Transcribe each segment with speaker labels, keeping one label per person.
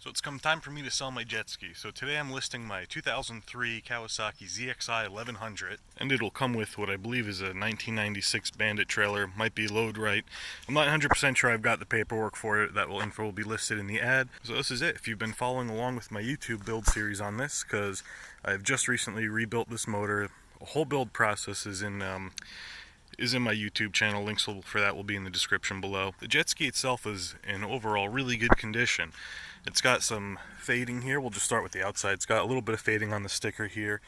Speaker 1: So it's come time for me to sell my jet ski. So today I'm listing my 2003 Kawasaki ZXI 1100, and it'll come with what I believe is a 1996 Bandit trailer, might be LoadRite. I'm not 100% sure I've got the paperwork for it. That info will be listed in the ad. So this is it. If you've been following along with my YouTube build series on this, because I've just recently rebuilt this motor, a whole build process is in my YouTube channel. Links for that will be in the description below. The jet ski itself is in overall really good condition. It's got some fading here. We'll just start with the outside. It's got a little bit of fading on the sticker here.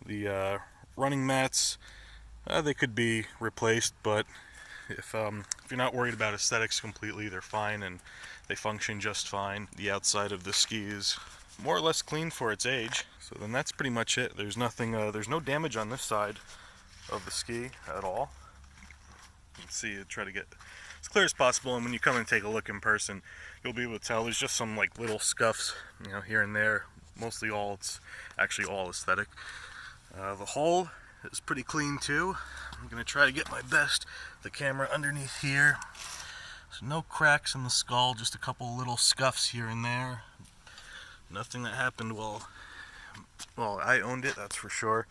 Speaker 1: The running mats, they could be replaced, but if you're not worried about aesthetics completely, they're fine and they function just fine. The outside of the ski is more or less clean for its age. So then that's pretty much it. There's nothing. There's no damage on this side of the ski at all. You can see, try to get as clear as possible, and when you come and take a look in person, you'll be able to tell there's just some like little scuffs, here and there. Mostly it's actually all aesthetic. The hull is pretty clean too. I'm gonna try to get my best the camera underneath here. So no cracks in the skull, just a couple little scuffs here and there. Nothing that happened while I owned it, that's for sure.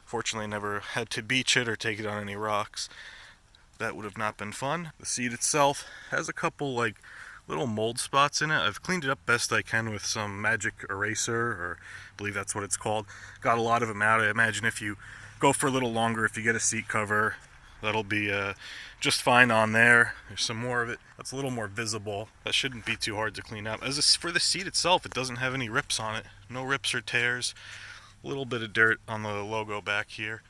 Speaker 1: Fortunately, I never had to beach it or take it on any rocks. That would have not been fun. The seat itself has a couple like little mold spots in it. I've cleaned it up best I can with some magic eraser, or I believe that's what it's called. Got a lot of them out. I imagine if you go for a little longer, if you get a seat cover, that'll be just fine on there. There's some more of it that's a little more visible. That shouldn't be too hard to clean up. For the seat itself, it doesn't have any rips on it. No rips or tears. A little bit of dirt on the logo back here,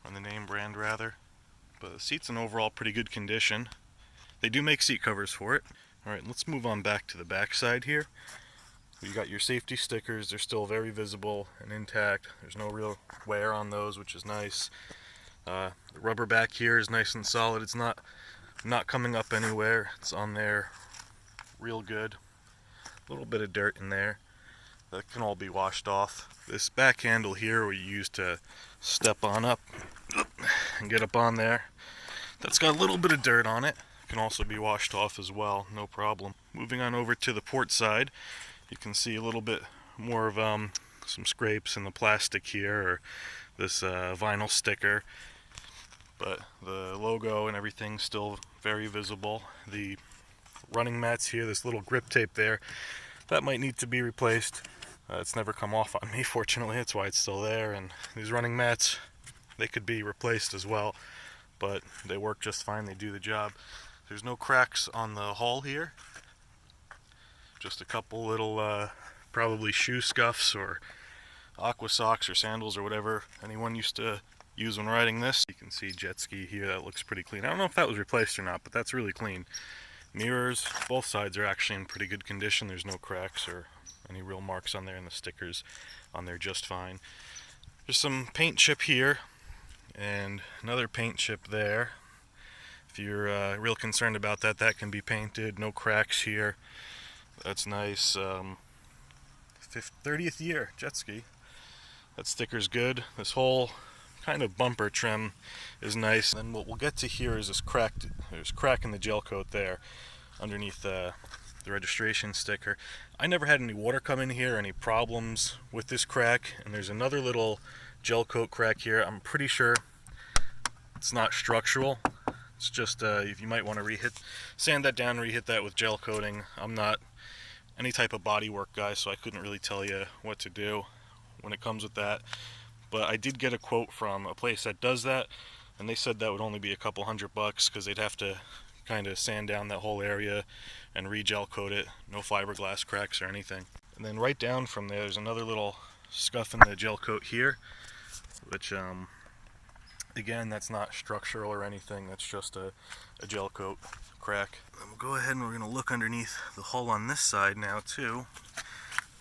Speaker 1: on the name brand rather. But the seat's in overall pretty good condition. They do make seat covers for it. Alright, let's move on back to the back side here. You got your safety stickers. They're still very visible and intact. There's no real wear on those, which is nice. The rubber back here is nice and solid. It's not coming up anywhere. It's on there real good. A little bit of dirt in there. That can all be washed off. This back handle here we use to step on up and get up on there, that's got a little bit of dirt on it. Can also be washed off as well, no problem. Moving on over to the port side, you can see a little bit more of some scrapes in the plastic here, or this vinyl sticker, but the logo and everything's still very visible. The running mats here, this little grip tape there, that might need to be replaced. It's never come off on me, fortunately. That's why it's still there. And these running mats, they could be replaced as well, but they work just fine. They do the job. There's no cracks on the hull here. Just a couple little, probably shoe scuffs or aqua socks or sandals or whatever anyone used to use when riding this. You can see JetSki here. That looks pretty clean. I don't know if that was replaced or not, but that's really clean. Mirrors, both sides are actually in pretty good condition. There's no cracks or any real marks on there, and the stickers on there just fine. There's some paint chip here and another paint chip there. If you're real concerned about that, that can be painted. No cracks here. That's nice. 30th year jet ski. That sticker's good. This whole kind of bumper trim is nice. And what we'll get to here is this crack. There's a crack in the gel coat there underneath the registration sticker. I never had any water come in here, any problems with this crack. And there's another little gel coat crack here. I'm pretty sure it's not structural. It's just if you might want to sand that down, rehit that with gel coating. I'm not any type of body work guy, so I couldn't really tell you what to do when it comes with that. But I did get a quote from a place that does that, and they said that would only be a couple $100 because they'd have to kind of sand down that whole area and re-gel coat it. No fiberglass cracks or anything. And then right down from there's another little scuff in the gel coat here, which again, that's not structural or anything. That's just a gel coat crack. And we'll go ahead and we're going to look underneath the hull on this side now too.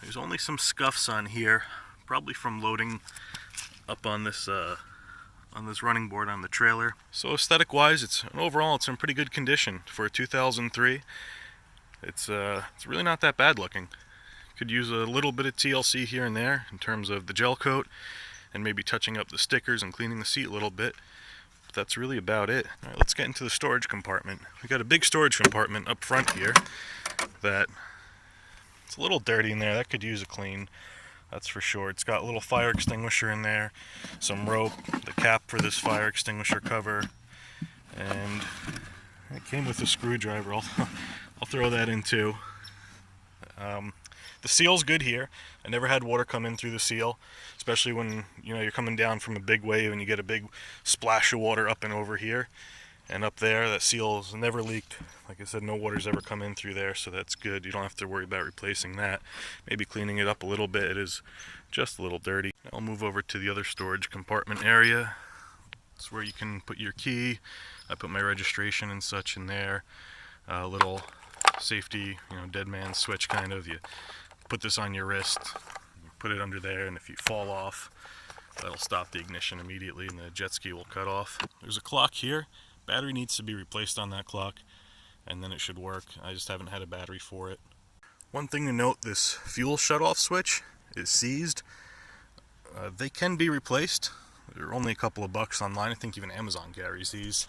Speaker 1: There's only some scuffs on here, probably from loading up on this running board on the trailer. So aesthetic wise, overall it's in pretty good condition for a 2003. It's really not that bad looking. Could use a little bit of TLC here and there in terms of the gel coat and maybe touching up the stickers and cleaning the seat a little bit. But that's really about it. All right, let's get into the storage compartment. We got a big storage compartment up front here that It's a little dirty in there. That could use a clean, that's for sure. It's got a little fire extinguisher in there, some rope, the cap for this fire extinguisher cover, and it came with a screwdriver. I'll throw that in too. The seal's good here. I never had water come in through the seal, especially when you're coming down from a big wave and you get a big splash of water up and over here. And up there, that seal's never leaked. Like I said, no water's ever come in through there, so that's good. You don't have to worry about replacing that. Maybe cleaning it up a little bit. It is just a little dirty. I'll move over to the other storage compartment area. It's where you can put your key. I put my registration and such in there. A little safety, dead man switch kind of. You put this on your wrist, you put it under there, and if you fall off, that'll stop the ignition immediately and the jet ski will cut off. There's a clock here. Battery needs to be replaced on that clock, and then it should work. I just haven't had a battery for it. One thing to note, this fuel shutoff switch is seized. They can be replaced. They're only a couple of bucks online. I think even Amazon carries these.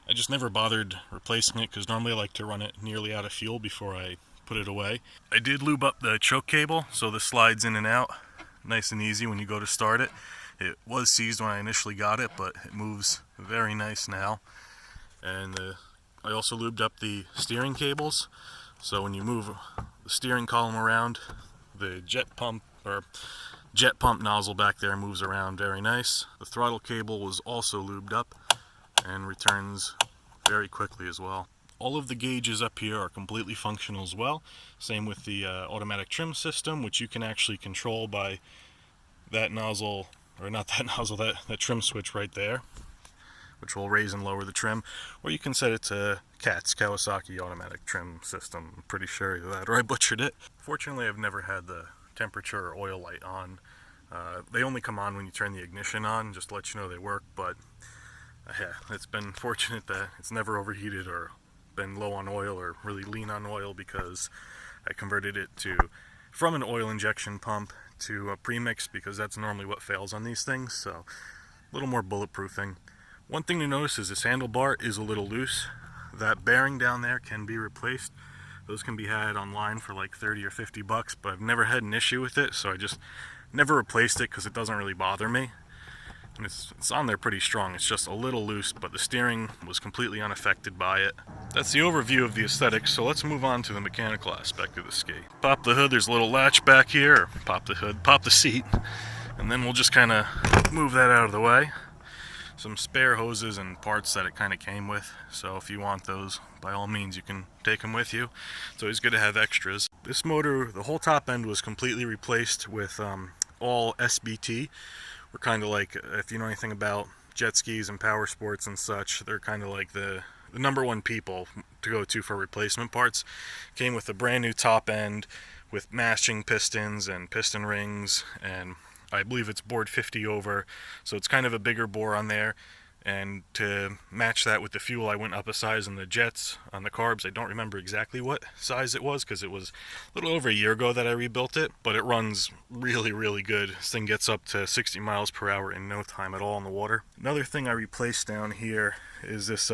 Speaker 1: I just never bothered replacing it because normally I like to run it nearly out of fuel before I put it away. I did lube up the choke cable so this slides in and out nice and easy when you go to start it. It was seized when I initially got it, but it moves very nice now. And I also lubed up the steering cables, so when you move the steering column around, the jet pump nozzle back there moves around very nice. The throttle cable was also lubed up and returns very quickly as well. All of the gauges up here are completely functional as well. Same with the automatic trim system, which you can actually control by that nozzle, or not that nozzle, that trim switch right there, which will raise and lower the trim, or you can set it to Kawasaki automatic trim system. I'm pretty sure of that, or I butchered it. Fortunately, I've never had the temperature or oil light on. They only come on when you turn the ignition on, just to let you know they work, but yeah, it's been fortunate that it's never overheated or been low on oil or really lean on oil, because I converted it from an oil injection pump to a premix, because that's normally what fails on these things, so a little more bulletproofing. One thing to notice is this handlebar is a little loose. That bearing down there can be replaced. Those can be had online for like 30 or 50 bucks, but I've never had an issue with it, so I just never replaced it because it doesn't really bother me. And it's on there pretty strong. It's just a little loose, but the steering was completely unaffected by it. That's the overview of the aesthetics, so let's move on to the mechanical aspect of the ski. Pop the hood, there's a little latch back here, or pop the hood, pop the seat, and then we'll just kind of move that out of the way. Some spare hoses and parts that it kind of came with, so if you want those, by all means you can take them with you. It's always good to have extras. This motor, the whole top end was completely replaced with all SBT. We're kind of like, if you know anything about jet skis and power sports and such, they're kind of like the number one people to go to for replacement parts. Came with a brand new top end with matching pistons and piston rings, and I believe it's bored 50 over, so it's kind of a bigger bore on there. And to match that with the fuel, I went up a size on the jets, on the carbs. I don't remember exactly what size it was because it was a little over a year ago that I rebuilt it, but it runs really, really good. This thing gets up to 60 miles per hour in no time at all in the water. Another thing I replaced down here is this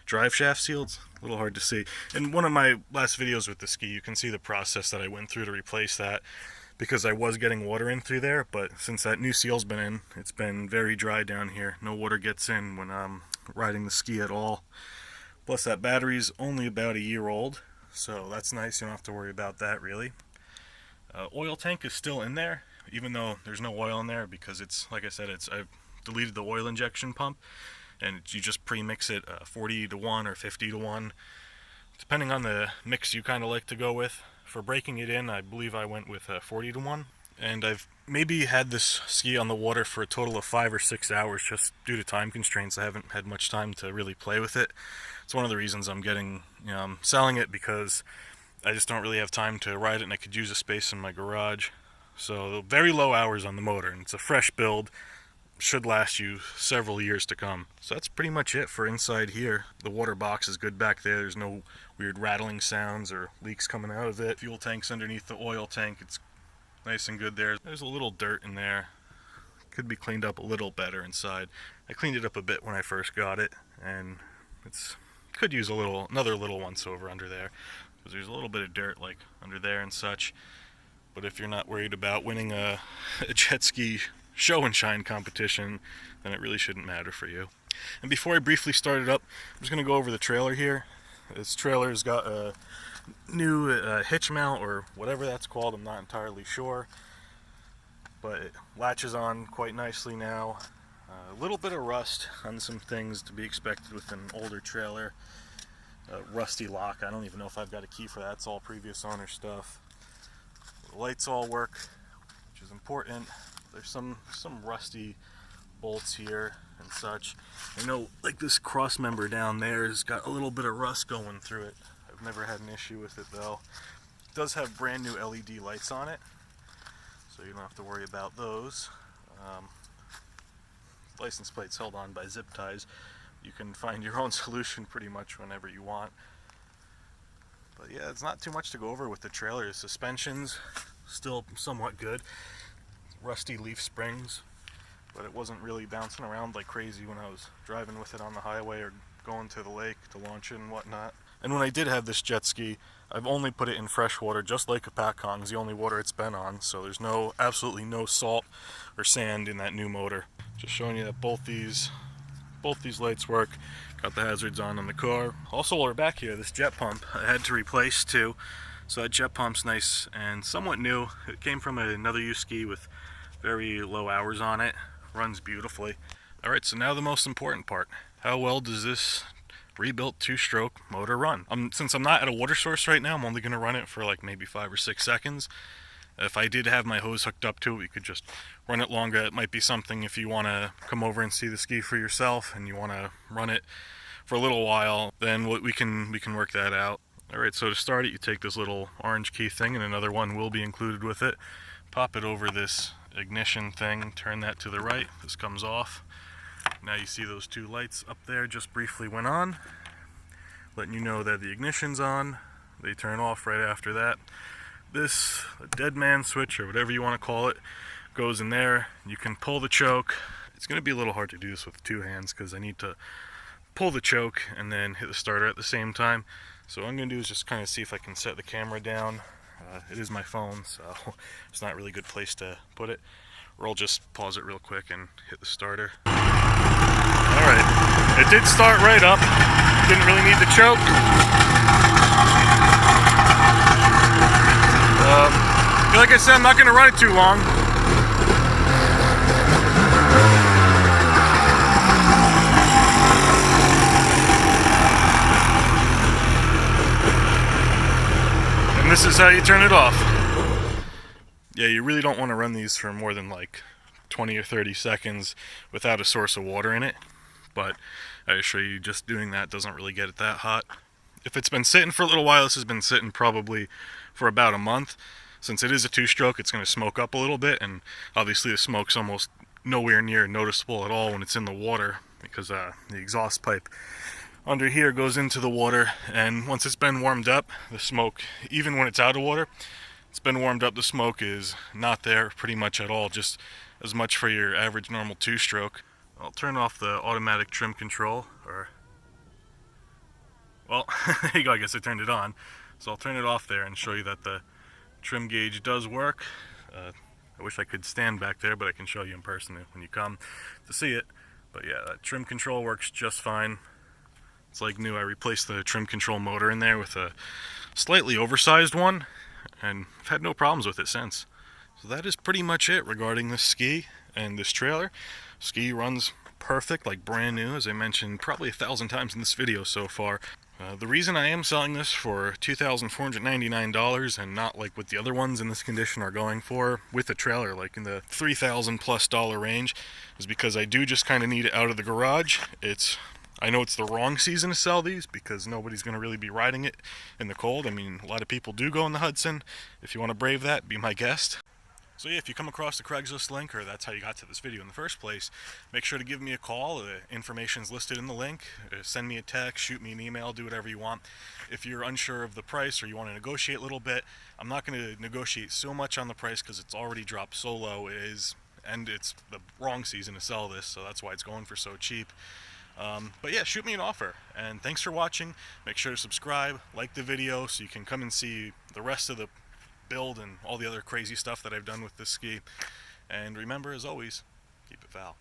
Speaker 1: drive shaft seal. It's a little hard to see. In one of my last videos with the ski, you can see the process that I went through to replace that, because I was getting water in through there, but since that new seal's been in, it's been very dry down here. No water gets in when I'm riding the ski at all. Plus that battery's only about a year old, so that's nice. You don't have to worry about that really. Oil tank is still in there, even though there's no oil in there, because it's, like I said, I've deleted the oil injection pump, and you just pre-mix it 40 to 1 or 50 to 1, depending on the mix you kind of like to go with. For breaking it in, I believe I went with 40 to 1, and I've maybe had this ski on the water for a total of 5 or 6 hours just due to time constraints. I haven't had much time to really play with it. It's one of the reasons I'm I'm selling it, because I just don't really have time to ride it, and I could use a space in my garage. So very low hours on the motor, and it's a fresh build. Should last you several years to come. So that's pretty much it for inside here. The water box is good back there. There's no weird rattling sounds or leaks coming out of it. Fuel tank's underneath the oil tank. It's nice and good there. There's a little dirt in there. Could be cleaned up a little better inside. I cleaned it up a bit when I first got it, and could use another little once over under there. because there's a little bit of dirt like under there and such. But if you're not worried about winning a jet ski show and shine competition, then it really shouldn't matter for you. And before I briefly start it up, I'm just going to go over the trailer here. This trailer's got a new hitch mount, or whatever that's called, I'm not entirely sure. But it latches on quite nicely now. A little bit of rust on some things to be expected with an older trailer. Rusty lock, I don't even know if I've got a key for that, it's all previous owner stuff. The lights all work, which is important. There's some rusty bolts here and such. I know like this cross member down there has got a little bit of rust going through it. I've never had an issue with it though. It does have brand new LED lights on it, so you don't have to worry about those. License plate's held on by zip ties. You can find your own solution pretty much whenever you want. But yeah, it's not too much to go over with the trailer. The suspension's still somewhat good. Rusty leaf springs, but it wasn't really bouncing around like crazy when I was driving with it on the highway or going to the lake to launch it and whatnot. And when I did have this jet ski, I've only put it in fresh water, just like a Packong is the only water it's been on, so there's absolutely no salt or sand in that new motor. Just showing you that both these lights work. Got the hazards on the car. Also, while we're back here, this jet pump I had to replace too. So that jet pump's nice and somewhat new. It came from another used ski with very low hours on it. Runs beautifully. Alright, so now the most important part. How well does this rebuilt two-stroke motor run? Since I'm not at a water source right now, I'm only going to run it for like maybe 5 or 6 seconds. If I did have my hose hooked up to it, we could just run it longer. It might be something if you want to come over and see the ski for yourself and you want to run it for a little while, then we can work that out. Alright, so to start it, you take this little orange key thing, and another one will be included with it. Pop it over this ignition thing, turn that to the right, this comes off. Now you see those two lights up there just briefly went on, letting you know that the ignition's on. They turn off right after that. This dead man switch, or whatever you want to call it, goes in there. You can pull the choke. It's going to be a little hard to do this with two hands because I need to pull the choke and then hit the starter at the same time. So what I'm going to do is just kind of see if I can set the camera down. It is my phone, so it's not a really good place to put it. Or I'll just pause it real quick and hit the starter. Alright, it did start right up. Didn't really need the choke. Like I said, I'm not going to run it too long. And this is how you turn it off. Yeah, you really don't want to run these for more than like 20 or 30 seconds without a source of water in it. But I assure you, just doing that doesn't really get it that hot. If it's been sitting for a little while, this has been sitting probably for about a month. Since it is a two-stroke, it's going to smoke up a little bit, and obviously the smoke's almost nowhere near noticeable at all when it's in the water, because the exhaust pipe under here goes into the water, and once it's been warmed up, the smoke, even when it's out of water, it's been warmed up, the smoke is not there pretty much at all, just as much for your average normal two-stroke. I'll turn off the automatic trim control, well, there you go, I guess I turned it on. So I'll turn it off there and show you that the trim gauge does work. I wish I could stand back there, but I can show you in person when you come to see it. But yeah, that trim control works just fine. It's like new. I replaced the trim control motor in there with a slightly oversized one, and I've had no problems with it since. So that is pretty much it regarding this ski and this trailer. Ski runs perfect, like brand new, as I mentioned probably 1,000 times in this video so far. The reason I am selling this for $2,499 and not like what the other ones in this condition are going for with a trailer, like in the $3,000+ range, is because I do just kind of need it out of the garage. I know it's the wrong season to sell these because nobody's going to really be riding it in the cold. I mean, a lot of people do go in the Hudson. If you want to brave that, be my guest. So yeah, if you come across the Craigslist link, or that's how you got to this video in the first place, make sure to give me a call. The information's listed in the link. Send me a text, shoot me an email, do whatever you want. If you're unsure of the price or you want to negotiate a little bit, I'm not going to negotiate so much on the price because it's already dropped so low. And it's the wrong season to sell this, so that's why it's going for so cheap. But yeah, shoot me an offer. And thanks for watching. Make sure to subscribe, like the video so you can come and see the rest of the build and all the other crazy stuff that I've done with this ski. And remember, as always, keep it foul.